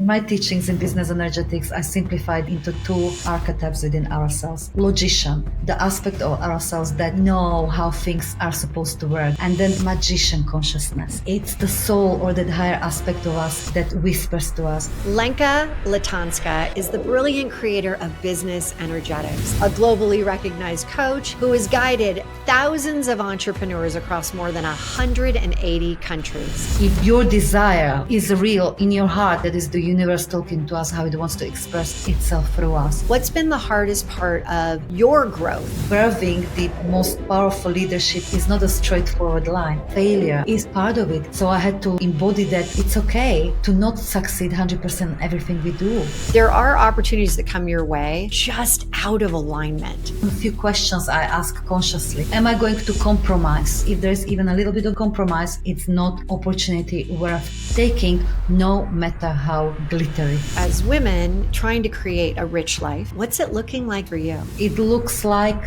My teachings in business energetics are simplified into two archetypes within ourselves. Logician, the aspect of ourselves that know how things are supposed to work. And then magician consciousness. It's the soul or that higher aspect of us that whispers to us. Lenka Lutonska is the brilliant creator of Business Energetics, a globally recognized coach who has guided thousands of entrepreneurs across more than 180 countries. If your desire is real in your heart, that is the universe talking to us how it wants to express itself through us. What's been the hardest part of your growth? Birthing the most powerful leadership is not a straightforward line. Failure is part of it. So I had to embody that it's okay to not succeed 100% in everything we do. There are opportunities that come your way just out of alignment. A few questions I ask consciously. Am I going to compromise? If there's even a little bit of compromise, it's not opportunity worth taking, no matter how glittery. As women trying to create a rich life, what's it looking like for you? It looks like...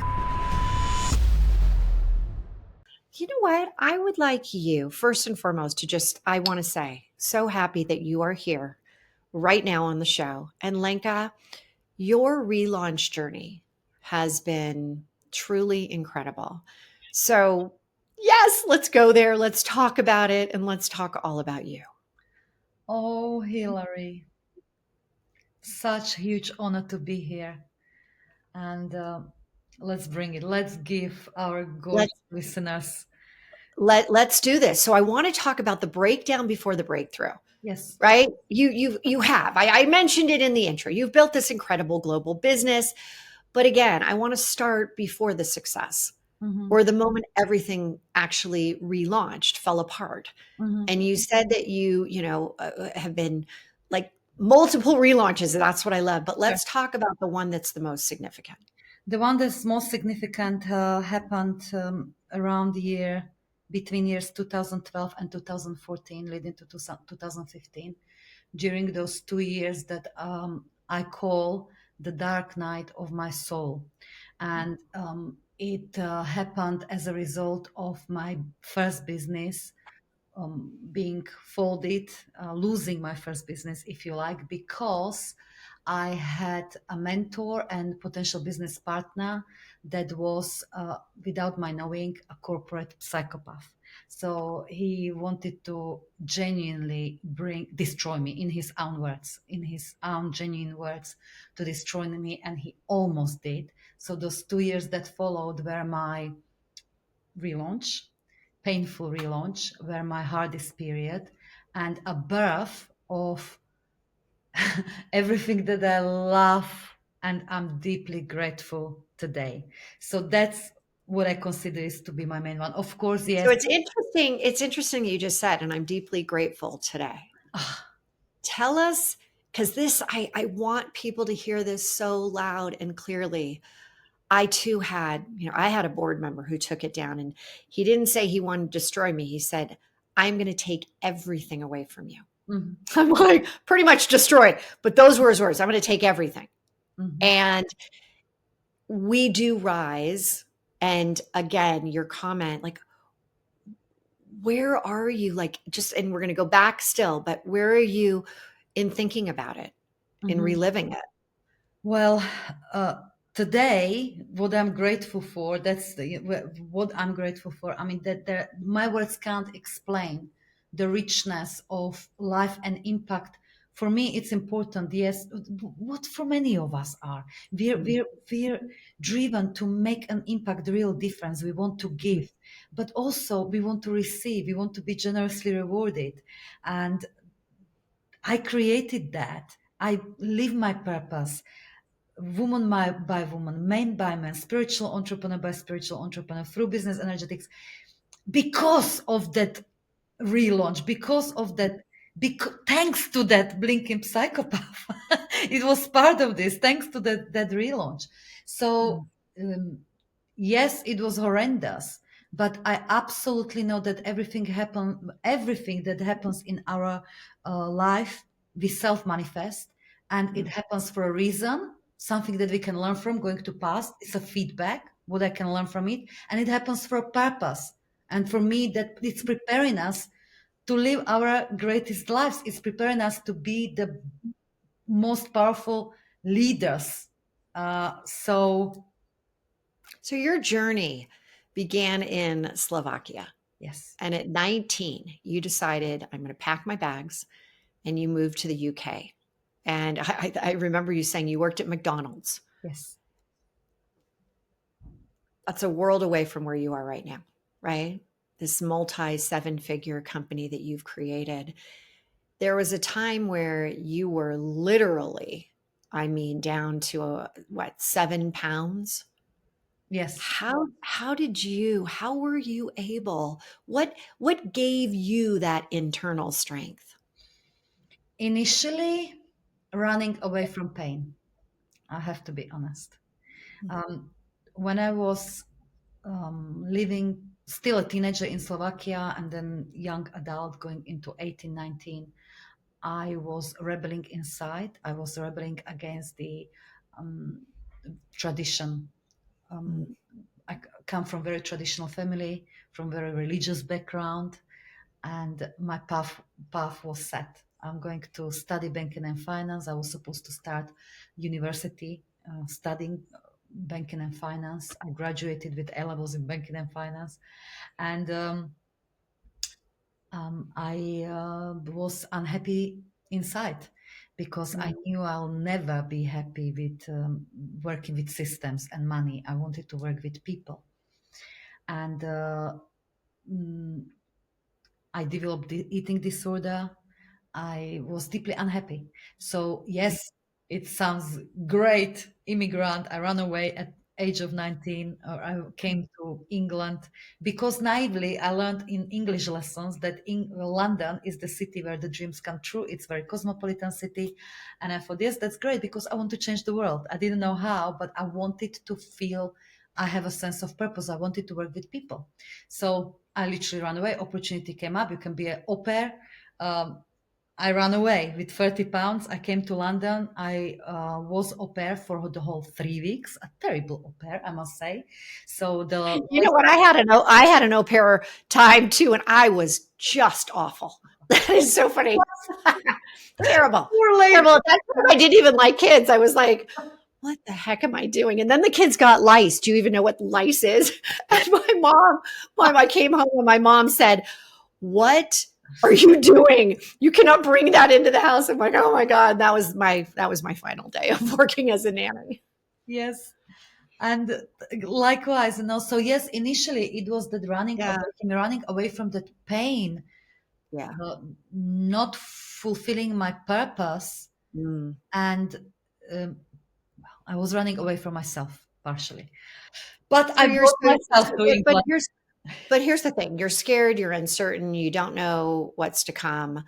You know what? I would like you, first and foremost, to just, I want to say, so happy that you are here right now on the show. And Lenka, your relaunch journey has been truly incredible. So yes, let's go there. Let's talk about it and let's talk all about you. Oh, Hilary, such huge honor to be here. And let's bring it. Let's give our gorgeous listeners. Let's do this. So I want to talk about the breakdown before the breakthrough. Yes. Right? You have. I mentioned it in the intro. You've built this incredible global business. But again, I want to start before the success or the moment everything actually relaunched, fell apart. And you said that you have been like multiple relaunches. And that's what I love. But let's talk about the one that's the most significant. The one that's most significant happened around the year, between years 2012 and 2014, leading to 2015. During those 2 years that I call the dark night of my soul. And it happened as a result of my first business being folded, losing my first business, if you like, because I had a mentor and potential business partner that was, without my knowing, a corporate psychopath. So he wanted to genuinely destroy me, in his own words, in his own genuine words, to destroy me, and he almost did. So those 2 years that followed were my relaunch, painful relaunch, were my hardest period, and a birth of everything that I love and I'm deeply grateful today. So that's what I consider is to be my main one. Of course, yes. So it's interesting. It's interesting you just said, and I'm deeply grateful today. Tell us, because this, I want people to hear this so loud and clearly. I too had, I had a board member who took it down, and he didn't say he wanted to destroy me. He said, I'm going to take everything away from you. I'm like, pretty much destroy. But those were his words. I'm going to take everything. And we do rise. And again, your comment, like, where are you? Like, just, and we're going to go back still, but where are you in thinking about it, in reliving it? Well, today, what I'm grateful for, what I'm grateful for. I mean, that my words can't explain the richness of life and impact. For me, it's important. Yes, what for many of us are. We're driven to make an impact, the real difference. We want to give, but also we want to receive. We want to be generously rewarded, and I created that. I live my purpose. Woman by woman, man by man, spiritual entrepreneur by spiritual entrepreneur, through business energetics, because of that relaunch, because of that, thanks to that blinking psychopath. It was part of this, thanks to that relaunch. So yes, it was horrendous, but I absolutely know that everything that happens in our life, we self-manifest, and it happens for a reason. Something that we can learn from, going to past, it's a feedback, what I can learn from it. And it happens for a purpose. And for me, that it's preparing us to live our greatest lives. It's preparing us to be the most powerful leaders. So So your journey began in Slovakia. yes, And at 19, you decided, I'm going to pack my bags, and you moved to the UK. And I remember you saying you worked at McDonald's. yes, That's a world away from where you are right now, right? This multi 7-figure company that you've created. There was a time where you were literally, I mean, down to what, 7 pounds? yes. How were you able, what gave you that internal strength? Initially, running away from pain. I have to be honest. When I was living still a teenager in Slovakia and then young adult going into 18, 19, I was rebelling inside. I was rebelling against the um, tradition. Mm, I come from very traditional family, from very religious background, and my path was set. I'm going to study banking and finance. I was supposed to start university studying banking and finance. I graduated with A levels in banking and finance, and I was unhappy inside because I mm. knew I'll never be happy with working with systems and money. I wanted to work with people, and mm, I developed the eating disorder. I was deeply unhappy. So yes, it sounds great. Immigrant. I ran away at age of 19, or I came to England because naively I learned in English lessons that in London is the city where the dreams come true. It's a very cosmopolitan city. And I thought, yes, that's great because I want to change the world. I didn't know how, but I wanted to feel I have a sense of purpose. I wanted to work with people. So I literally ran away. Opportunity came up. You can be an au pair. Um, I ran away with 30 pounds. I came to London. I was au pair for the whole 3 weeks. A terrible au pair, I must say. So the You know what? I had an au pair time too, and I was just awful. That is so funny. Terrible. poor lady. Terrible. At that time, I didn't even like kids. I was like, what the heck am I doing? And then the kids got lice. Do you even know what lice is? And I came home and my mom said, what are you doing? You cannot bring that into the house. I'm like, oh my God, that was my final day of working as a nanny. Yes. And likewise, so yes, initially it was that Yeah. running away from that pain, Yeah. not fulfilling my purpose. Mm. And um, I was running away from myself partially. But So I you're brought so, myself to but England. here's the thing. You're scared, you're uncertain, you don't know what's to come.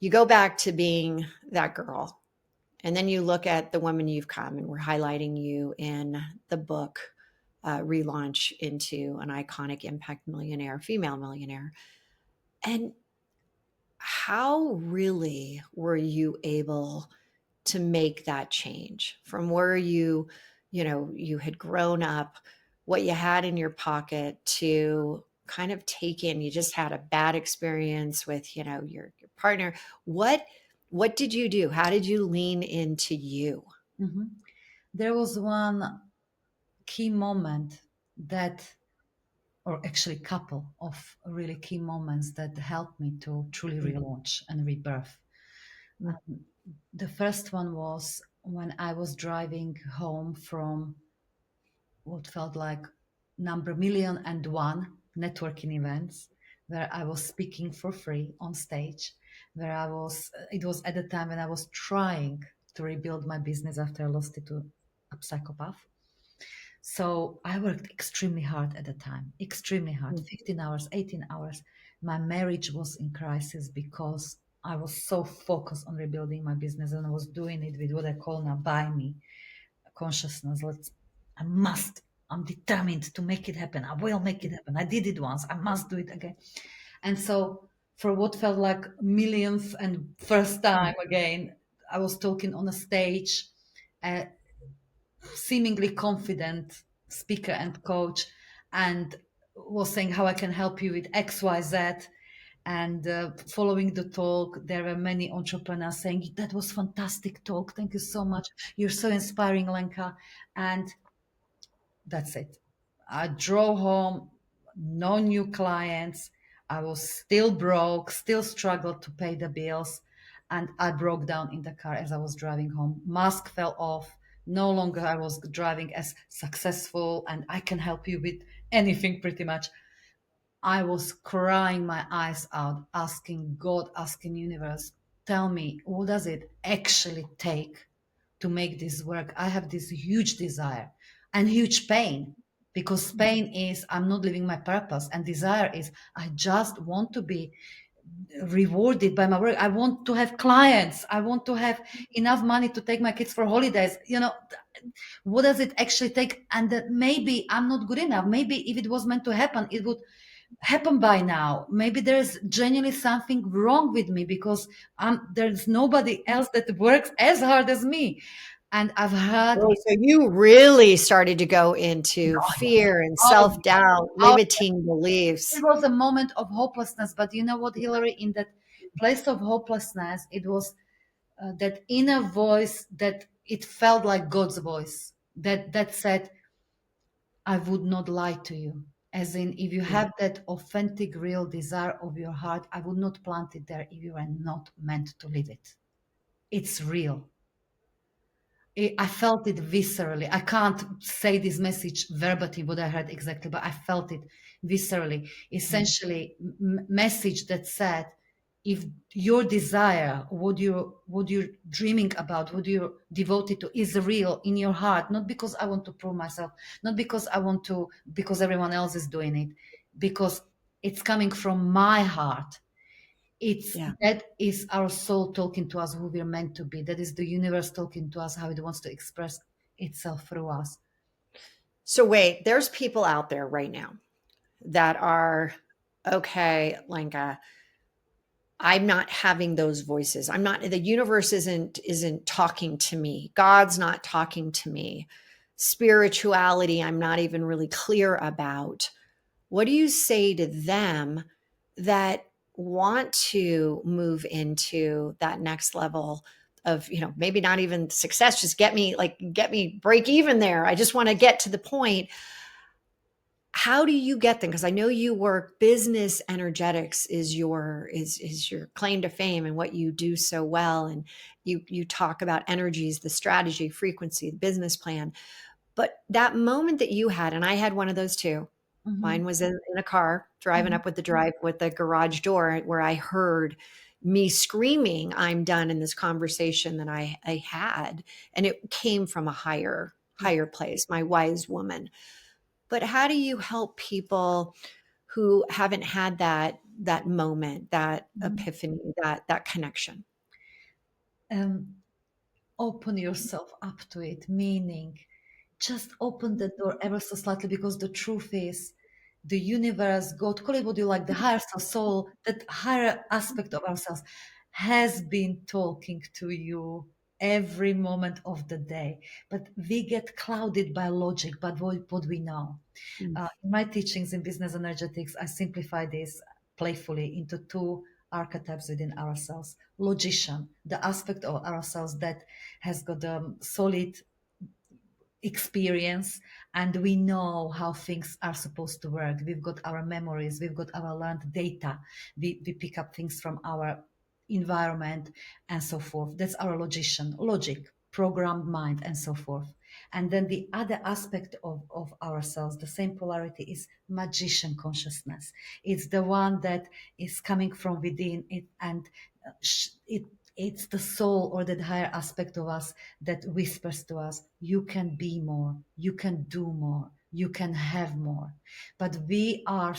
You go back to being that girl. And then you look at the woman you've come, and we're highlighting you in the book, Relaunch into an iconic impact millionaire, female millionaire. And how really were you able to make that change from where you had grown up, what you had in your pocket, to kind of take in, you just had a bad experience with, your partner. What did you do? How did you lean into you? Mhm. There was one key moment that, or actually couple of really key moments that helped me to truly relaunch and rebirth. Mm, The first one was when I was driving home from what felt like number million and one networking events where I was speaking for free on stage, it was at the time when I was trying to rebuild my business after I lost it to a psychopath. So I worked extremely hard at the time, extremely hard, mm, 15 hours, 18 hours. My marriage was in crisis because I was so focused on rebuilding my business and I was doing it with what I call now buy me consciousness. I must, I'm determined to make it happen. I will make it happen. I did it once. I must do it again. And so for what felt like millionth and first mm. time again, I was talking on a stage, uh, seemingly confident speaker and coach, and was saying how I can help you with XYZ. And following the talk, there were many entrepreneurs saying, "That was fantastic talk. Thank you so much. You're so inspiring, Lenka." And that's it. I drove home, no new clients. I was still broke, still struggled to pay the bills. And I broke down in the car as I was driving home. Mask fell off. No longer I was driving as successful, and I can help you with anything pretty much. I was crying my eyes out, asking God, asking universe, tell me, what does it actually take to make this work? I have this huge desire and huge pain, because pain is I'm not living my purpose, and desire is I just want to be rewarded by my work. I want to have clients. I want to have enough money to take my kids for holidays. What does it actually take? And that maybe I'm not good enough. Maybe if it was meant to happen, it would happen by now. Maybe there's genuinely something wrong with me, because there's nobody else that works as hard as me. And I've heard, Oh, so you really started to go into oh yes, fear and oh yes, self-doubt, oh, limiting it beliefs. was a moment of hopelessness. But you know what, Hilary, in that place of hopelessness, it was that inner voice that it felt like God's voice that said, I would not lie to you. As in, if you have that authentic, real desire of your heart, I would not plant it there if you are not meant to live it. It's real. I felt it viscerally. I can't say this message verbatim, what I heard exactly, but I felt it viscerally. Essentially, message that said, if your desire, what you're dreaming about, what you're devoted to, is real in your heart, not because I want to prove myself, not because I want to, because everyone else is doing it, because it's coming from my heart. It's Yeah. that is our soul talking to us, who we're meant to be. That is the universe talking to us, how it wants to express itself through us. So wait, there's people out there right now that are, okay, Lenka, I'm not having those voices. I'm not, the universe isn't talking to me. God's not talking to me. Spirituality, I'm not even really clear about. What do you say to them that want to move into that next level of, maybe not even success, just get me break even there. I just want to get to the point. How do you get them? Because I know you work business energetics is your claim to fame and what you do so well. And you talk about energies, the strategy, frequency, the business plan. But that moment that you had, and I had one of those too. Mhm, Mine was in a car driving mhm, up with the drive with the garage door where I heard me screaming, I'm done in this conversation that I had. And it came from a yeah. higher place, my wise woman. But how do you help people who haven't had that moment, that Mhm. epiphany, that connection? Um, Open yourself up to it, meaning just open the door ever so slightly, because the truth is, the universe, God, call it what you like, the higher self, soul, that higher aspect of ourselves has been talking to you every moment of the day. But we get clouded by logic, but what we know. Mm, In my teachings in business energetics, I simplify this playfully into two archetypes within ourselves. Logician, the aspect of ourselves that has got a solid experience, and we know how things are supposed to work. We've got our memories, we've got our learned data, we pick up things from our environment and so forth. That's our logician, logic, programmed mind, and so forth. And then the other aspect of ourselves, the same polarity, is magician consciousness. It's the one that is coming from within it, and it's the soul, or that higher aspect of us, that whispers to us, you can be more, you can do more, you can have more. But we learn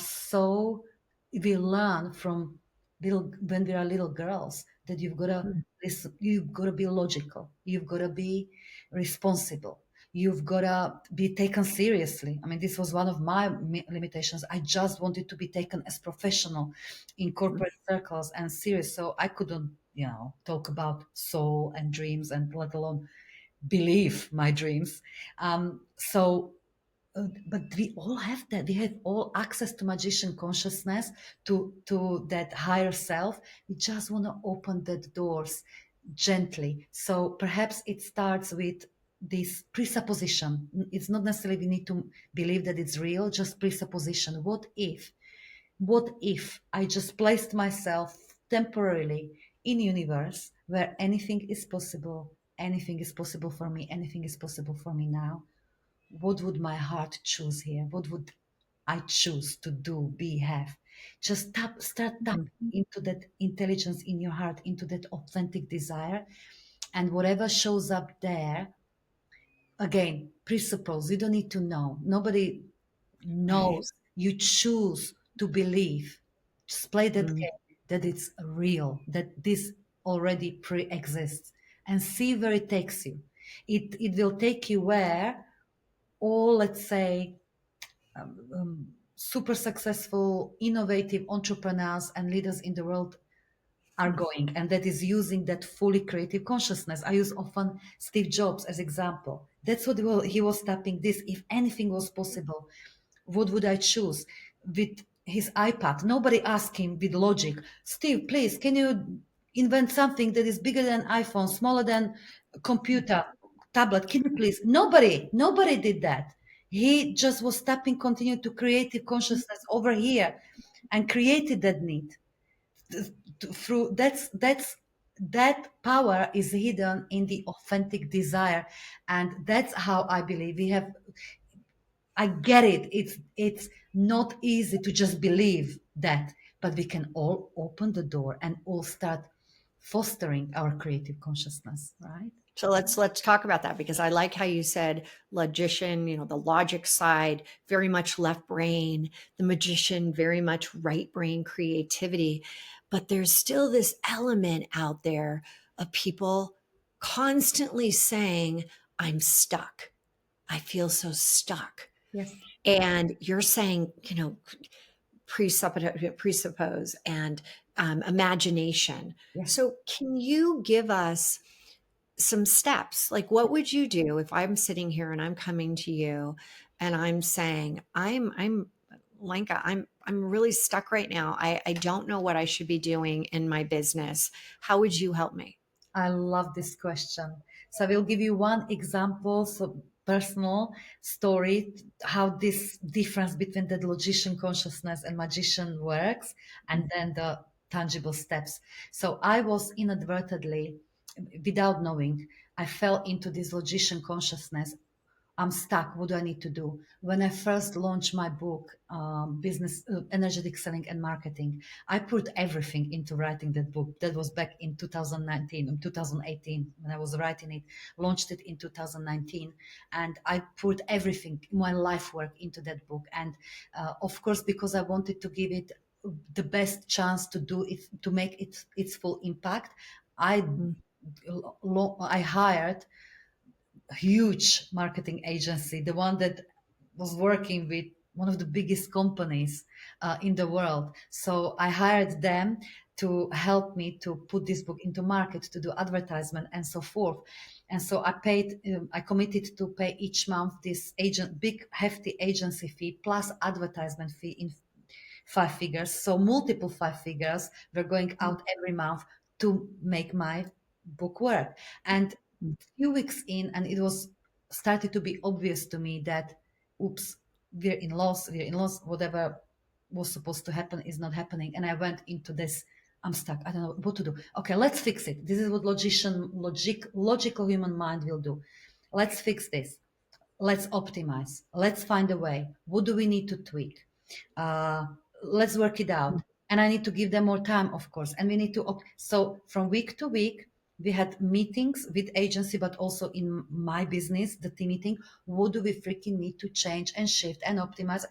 from when we are little girls, that you've got to mm, listen, you've got to be logical, you've got to be responsible, you've got to be taken seriously. I mean, this was one of my limitations. I just wanted to be taken as professional in mm. corporate circles and serious, so I couldn't talk about soul and dreams, and let alone believe my dreams. So but we all have that. We have all access to magician consciousness, to that higher self. We just want to open that doors gently. So perhaps it starts with this presupposition. It's not necessarily we need to believe that it's real, just presupposition. What if I just placed myself temporarily in universe where anything is possible, anything is possible for me, anything is possible for me now? What would my heart choose here? What would I choose to do, be, have? Just start tapping into that intelligence in your heart, into that authentic desire. And whatever shows up there, again, presuppose. You don't need to know. Nobody Right. knows. You choose to believe. Just play that Mm. game, that it's real, that this already pre-exists, and see where it takes you. It will take you where all, let's say, super successful, innovative entrepreneurs and leaders in the world are going, and that is using that fully creative consciousness. I use often Steve Jobs as example. That's what he was tapping this. If anything was possible, what would I choose? With his iPad, nobody asked him with logic, Steve, please, can you invent something that is bigger than iPhone, smaller than computer, tablet? Can you please? Nobody did that. He just was tapping, continued to creative consciousness over here and created that need through that power is hidden in the authentic desire. And that's how I believe we have. I get it. It's not easy to just believe that, but we can all open the door and all start fostering our creative consciousness, right? So let's talk about that, because I like how you said logician, the logic side, very much left brain, the magician, very much right brain creativity. But there's still this element out there of people constantly saying, I'm stuck. I feel so stuck. Yes. And you're saying, presuppose and imagination. Yes. So can you give us some steps? Like, what would you do if I'm sitting here and I'm coming to you and I'm saying, I'm Lenka, I'm really stuck right now. I don't know what I should be doing in my business. How would you help me? I love this question. So I will give you one example, so personal story, how this difference between the logician consciousness and magician works, and then the tangible steps. So I was inadvertently, without knowing, I fell into this logician consciousness. I'm stuck. What do I need to do? When I first launched my book, Business, Energetic Selling and Marketing, I put everything into writing that book. That was back in 2019 and 2018 when I was writing it, launched it in 2019. And I put everything, my life work into that book. And of course, because I wanted to give it the best chance to do it, to make it its full impact, I, Mm. I hired huge marketing agency, the one that was working with one of the biggest companies in the world. So I hired them to help me to put this book into market, to do advertisement and so forth. And so I committed to pay each month this big hefty agency fee plus advertisement fee in 5 figures. So multiple 5 figures were going out every month to make my book work. And few weeks in, and it was started to be obvious to me that, oops, we're in loss, whatever was supposed to happen is not happening. And I went into this, I'm stuck, I don't know what to do. Okay, let's fix it. This is what logical human mind will do. Let's fix this. Let's optimize. Let's find a way. What do we need to tweak? Uh, let's work it out. And I need to give them more time, of course. And we need to, so from week to week, we had meetings with agency, but also in my business, the team meeting. What do we freaking need to change and shift and optimize?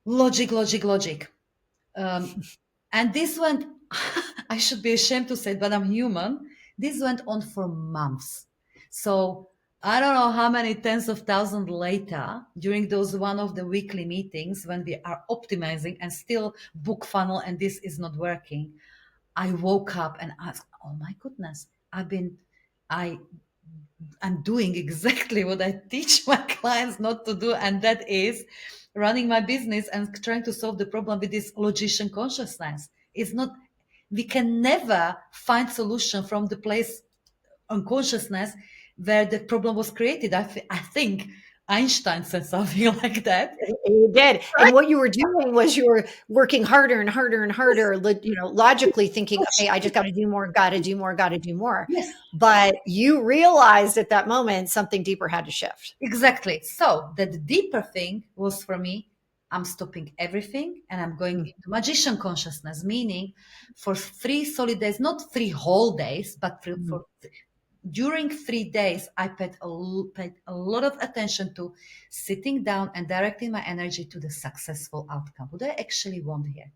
Logic. Um, and this went, I should be ashamed to say it, but I'm human. This went on for months. So I don't know how many tens of thousands later, during those one of the weekly meetings when we are optimizing and still book funnel and this is not working, I woke up and asked, oh my goodness, I I'm doing exactly what I teach my clients not to do, and that is running my business and trying to solve the problem with this logician consciousness. It's not, we can never find solution from the place unconsciousness where the problem was created. I think Einstein said something like that. You did. And what you were doing was you were working harder and harder and harder, logically thinking, okay, I just got to do more, got to do more, got to do more. Yes, But you realized at that moment something deeper had to shift. exactly. So that the deeper thing was for me, I'm stopping everything and I'm going into magician consciousness, meaning for 3 solid days, not 3 whole days, but for during 3 days, I paid a lot of attention to sitting down and directing my energy to the successful outcome. What I actually want here.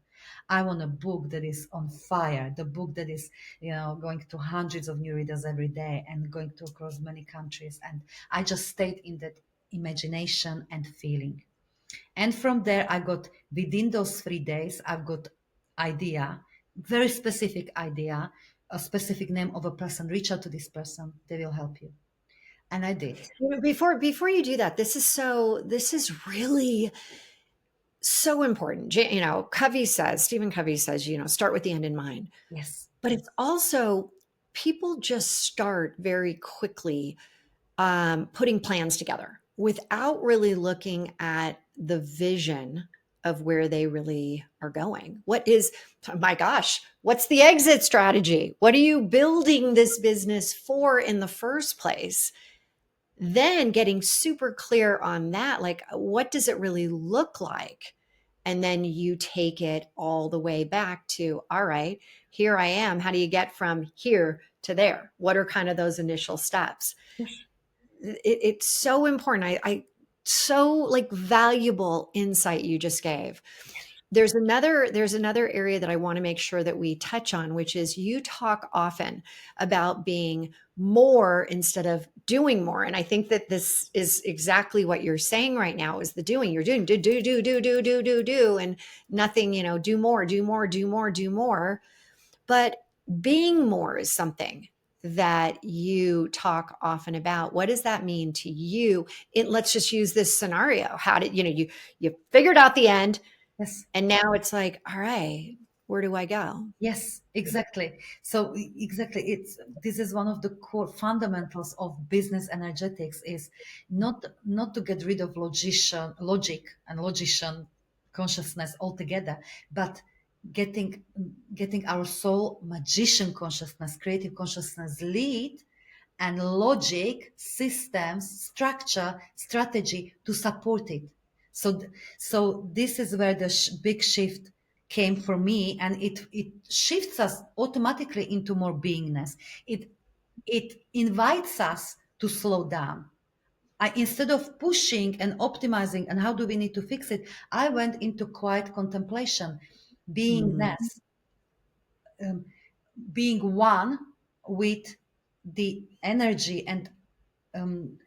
I want a book that is on fire, the book that is, going to hundreds of new readers every day and going to across many countries. And I just stayed in that imagination and feeling. And from there, I got within those 3 days, I've got idea, very specific idea, a specific name of a person. Reach out to this person; they will help you. And I did. Before you do that, this is really so important. Stephen Covey says, start with the end in mind. Yes. But it's also, people just start very quickly putting plans together without really looking at the vision of where they really are going. My gosh, what's the exit strategy? What are you building this business for in the first place? Then getting super clear on that, like, what does it really look like? And then you take it all the way back to, all right, here I am. How do you get from here to there? What are kind of those initial steps? It's so important. I so like valuable insight you just gave. There's another area that I want to make sure that we touch on, which is, you talk often about being more instead of doing more. And I think that this is exactly what you're saying right now, is the doing. You're doing do, and nothing, do more, do more, do more, do more. But being more is something that you talk often about. What does that mean to you? Let's just use this scenario. How did you figured out the end, Yes. and now it's like, all right, where do I go? Yes, exactly. So exactly, this is one of the core fundamentals of business energetics, is not to get rid of logic and logician consciousness altogether, but getting our soul magician consciousness, creative consciousness lead, and logic, systems, structure, strategy to support it. So this is where the big shift came for me, and it shifts us automatically into more beingness. It invites us to slow down. Instead of pushing and optimizing and how do we need to fix it, I went into quiet contemplation, Mm. beingness, um, being one with the energy and um,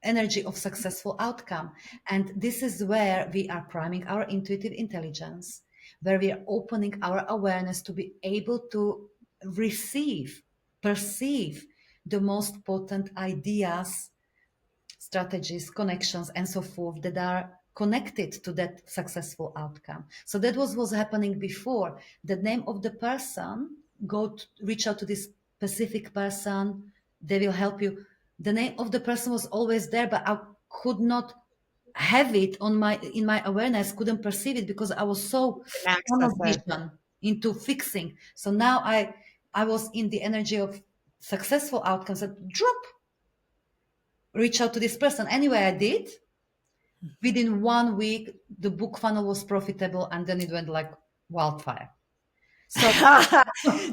energy of successful outcome. And this is where we are priming our intuitive intelligence, where we are opening our awareness to be able to receive, perceive the most potent ideas, strategies, connections, and so forth that are connected to that successful outcome. So that was happening before. The name of the person, reach out to this specific person, they will help you. The name of the person was always there, but I could not have it in my awareness, couldn't perceive it because I was so tunnel Access it. vision into fixing. So now I was in the energy of successful outcomes that drop, reach out to this person. Anyway, I did. Within 1 week, the book funnel was profitable, and then it went like wildfire. So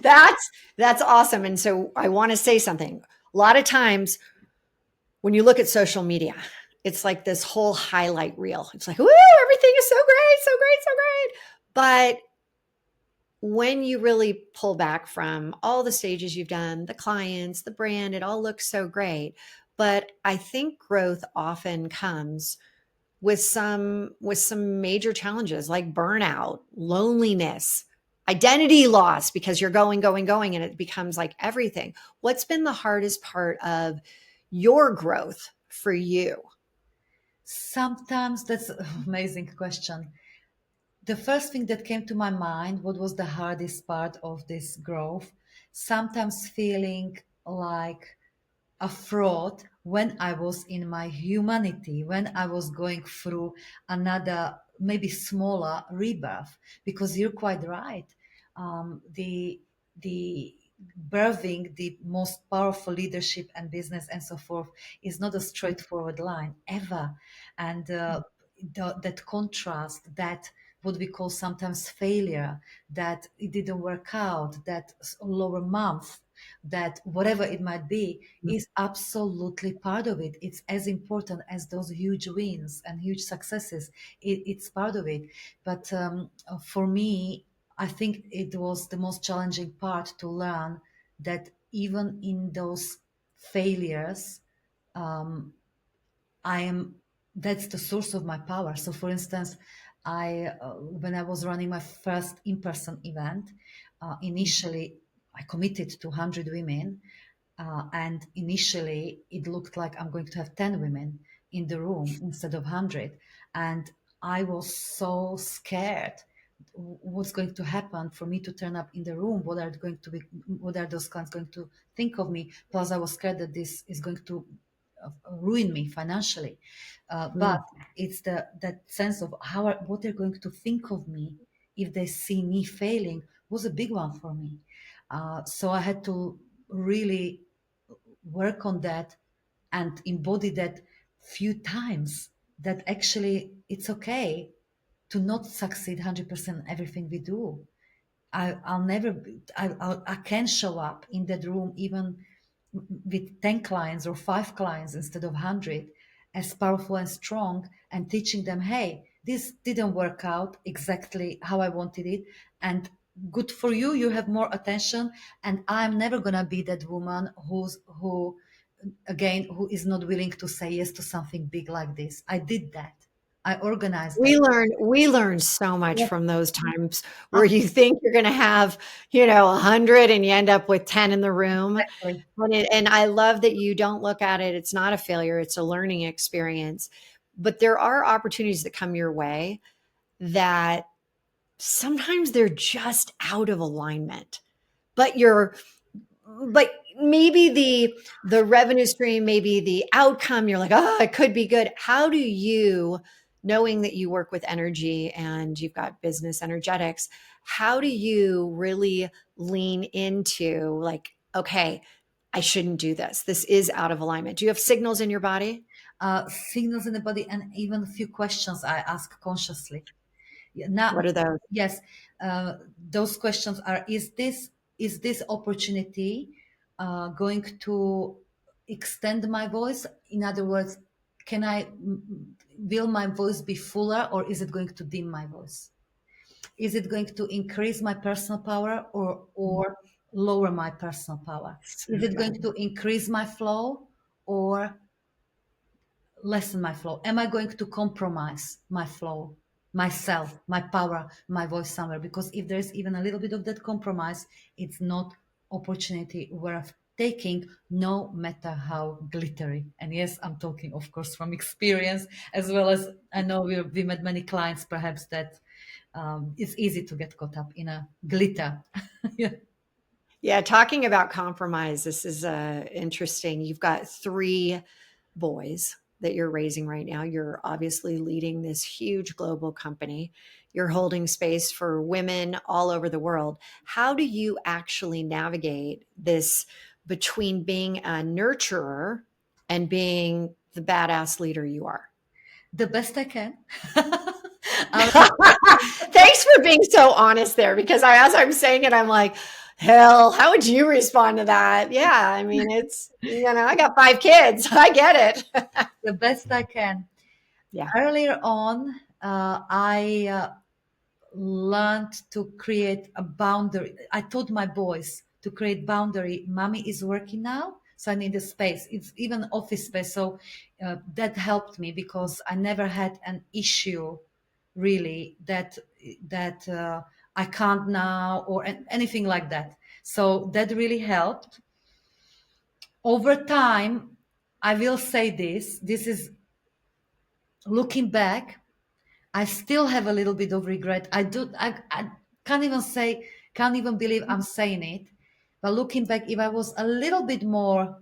That's awesome. And so I want to say something. A lot of times when you look at social media, it's like this whole highlight reel. It's like, woo, everything is so great, so great, so great. But when you really pull back from all the stages you've done, the clients, the brand, it all looks so great. But I think growth often comes with some major challenges like burnout, loneliness, identity loss, because you're going, and it becomes like everything. What's been the hardest part of your growth for you? Sometimes that's an amazing question. The first thing that came to my mind, what was the hardest part of this growth? Sometimes feeling like a fraud when I was in my humanity, when I was going through another, maybe smaller rebirth. Because you're quite right. The birthing the most powerful leadership and business and so forth is not a straightforward line ever. And that contrast, that what we call sometimes failure, that it didn't work out, that lower month, that whatever it might be, is absolutely part of it. It's as important as those huge wins and huge successes. It's part of it. But for me, I think it was the most challenging part to learn that even in those failures, I am that's the source of my power. So, for instance, I when I was running my first in-person event, initially I committed to 100 women, and initially it looked like I'm going to have 10 women in the room instead of 100, and I was so scared. What's going to happen for me to turn up in the room? What are those clients going to think of me? Plus, I was scared that this is going to ruin me financially. But Mm. it's that sense of what they're going to think of me if they see me failing was a big one for me. So I had to really work on that and embody that few times, that actually it's okay to not succeed 100% everything we do. I'll never I can show up in that room even with 10 clients or 5 clients instead of 100, as powerful and strong, and teaching them, hey, this didn't work out exactly how I wanted it, and good for you, you have more attention, and I'm never gonna be that woman who is not willing to say yes to something big like this. I did that. I organized that. We learn so much Yes, from those times where you think you're going to have, 100 and you end up with 10 in the room. exactly. And I love that you don't look at it. It's not a failure. It's a learning experience. But there are opportunities that come your way that sometimes they're just out of alignment, but but maybe the revenue stream, maybe the outcome, you're like, oh, it could be good. How do you, knowing that you work with energy and you've got business energetics, how do you really lean into like, okay, I shouldn't do this, this is out of alignment? Do you have signals in your body? Signals in the body, and even a few questions I ask consciously. Yeah, now, What are those? yes, those questions are: is this opportunity going to extend my voice? In other words, will my voice be fuller, or is it going to dim my voice? Is it going to increase my personal power, or lower my personal power? So Is it going good. to increase my flow, or lessen my flow? Am I going to compromise my flow, myself, my power, my voice somewhere? Because if there's even a little bit of that compromise, it's not opportunity worth taking, no matter how glittery. And yes, I'm talking, of course, from experience, as well as I know we met many clients, perhaps, that it's easy to get caught up in a glitter. Yeah. Yeah, talking about compromise, this is interesting. You've got three boys that you're raising right now. You're obviously leading this huge global company. You're holding space for women all over the world. How do you actually navigate this between being a nurturer and being the badass leader you are? The best I can. Thanks for being so honest there, because as I'm saying it, I'm like, hell, how would you respond to that? Yeah, I mean, I got 5 kids. I get it. The best I can. Yeah. Earlier on, I learned to create a boundary. I told my boys to create boundary. Mommy is working now, so I need a space. It's even office space. So that helped me, because I never had an issue really that I can't now, or anything like that. So that really helped. Over time, I will say this is looking back, I still have a little bit of regret. I can't even say, can't even believe I'm saying it. But looking back, if I was a little bit more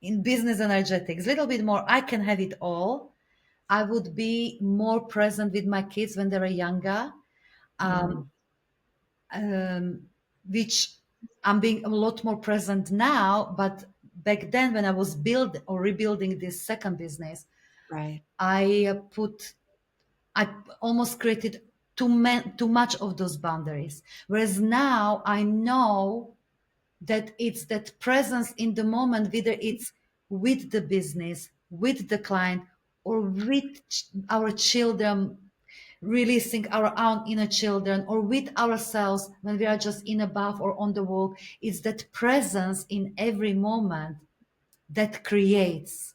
in business energetics, a little bit more, I can have it all. I would be more present with my kids when they were younger, Mm, um, which I'm being a lot more present now. But back then, when I was build or rebuilding this second business, right. I I almost created too much of those boundaries. Whereas now I know that it's that presence in the moment, whether it's with the business, with the client, or with our children, releasing our own inner children, or with ourselves when we are just in a bath or on the walk. It's that presence in every moment that creates,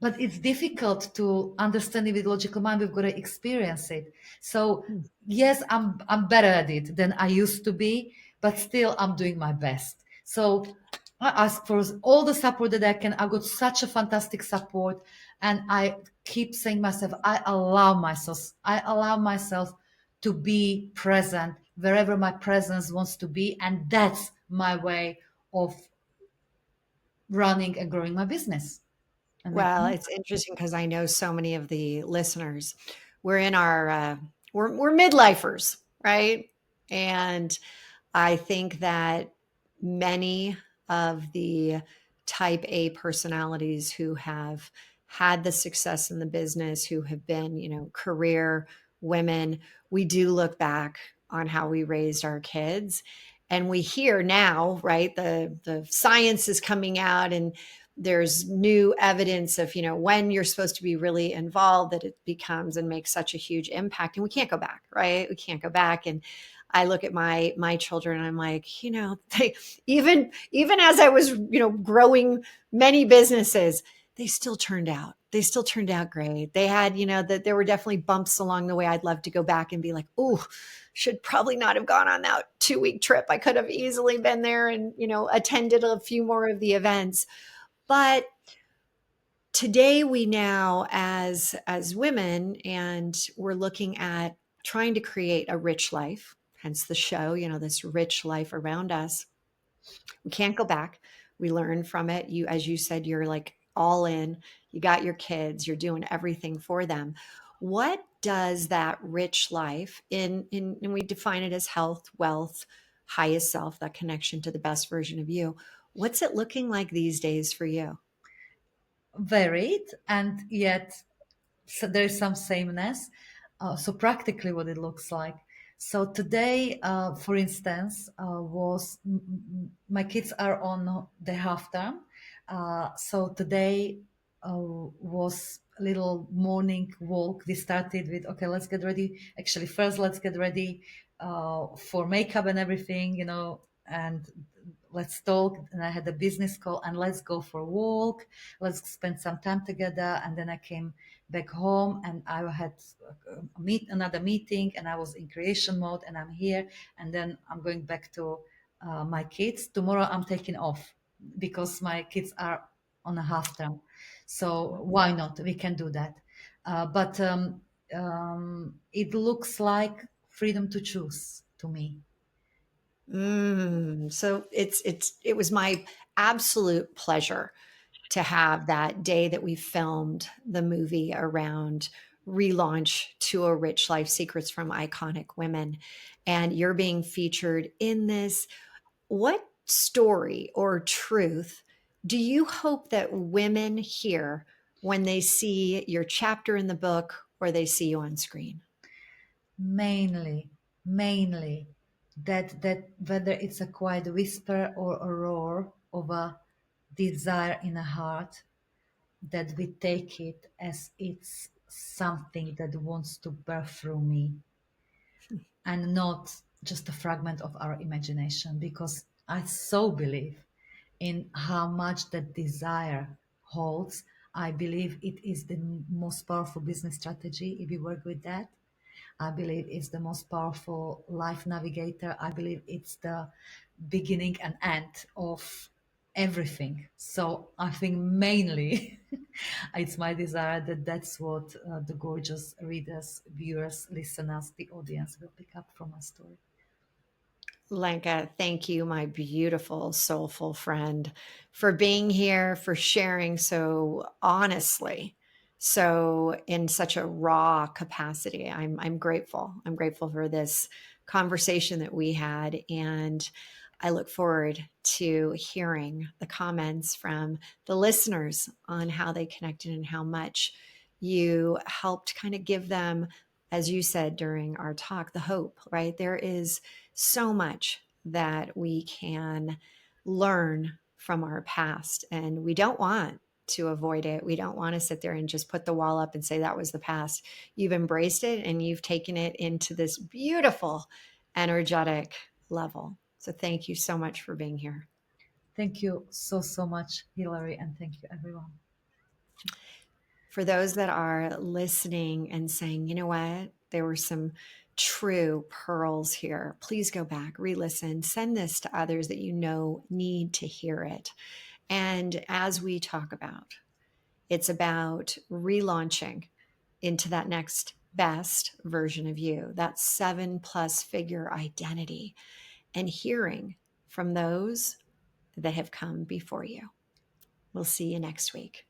but it's difficult to understand it with logical mind. We've got to experience it. So Hmm. yes, I'm better at it than I used to be, but still I'm doing my best. So I ask for all the support that I can. I got such a fantastic support, and I keep saying myself, I allow myself to be present wherever my presence wants to be, and that's my way of running and growing my business. And Well, it's interesting because I know so many of the listeners. We're in our we're midlifers, right? And I think that many of the type A personalities who have had the success in the business, who have been, career women, we do look back on how we raised our kids. And we hear now, right? The science is coming out and there's new evidence of, when you're supposed to be really involved, that it becomes and makes such a huge impact. And we can't go back, right? We can't go back. And I look at my children and I'm like, they even as I was, growing many businesses, they still turned out great. They had, that there were definitely bumps along the way. I'd love to go back and be like, oh, should probably not have gone on that 2 week trip. I could have easily been there and, attended a few more of the events. But today we now as women, and we're looking at trying to create a rich life, hence the show, this rich life around us. We can't go back. We learn from it. You, as you said, you're like all in, you got your kids, you're doing everything for them. What does that rich life in and we define it as health, wealth, highest self, that connection to the best version of you, what's it looking like these days for you? varied, and yet there is some sameness. So practically what it looks like. So today, for instance, my kids are on the half term. So today was a little morning walk. We started with, okay, let's get ready. Actually, first let's get ready for makeup and everything, and let's talk. And I had a business call, and let's go for a walk. Let's spend some time together. And then I came back home, and I had another meeting, and I was in creation mode, and I'm here. And then I'm going back to my kids. Tomorrow I'm taking off because my kids are on a half term. So why not? We can do that. But it looks like freedom to choose to me. So it was my absolute pleasure to have that day that we filmed the movie around relaunch to a rich life, secrets from iconic women, and you're being featured in this. What story or truth do you hope that women hear when they see your chapter in the book or they see you on screen? Mainly that whether it's a quiet whisper or a roar of a desire in a heart, that we take it as it's something that wants to birth through me, and not just a fragment of our imagination, because I so believe in how much that desire holds. I believe it is the most powerful business strategy if you work with that. I believe it's the most powerful life navigator. I believe it's the beginning and end of everything. So I think mainly it's my desire that that's what the gorgeous readers, viewers, listeners, the audience will pick up from my story. Lenka, thank you, my beautiful, soulful friend, for being here, for sharing so honestly, so in such a raw capacity. I'm grateful. I'm grateful for this conversation that we had, and I look forward to hearing the comments from the listeners on how they connected and how much you helped kind of give them, as you said during our talk, the hope, right? There is so much that we can learn from our past, and we don't want to avoid it. We don't want to sit there and just put the wall up and say that was the past. You've embraced it and you've taken it into this beautiful, energetic level. So thank you so much for being here. Thank you so, so much, Hilary, and thank you, everyone. For those that are listening and saying, you know what, there were some true pearls here, please go back, re-listen, send this to others that you know need to hear it. And as we talk about, it's about relaunching into that next best version of you, that 7+ figure identity, and hearing from those that have come before you. We'll see you next week.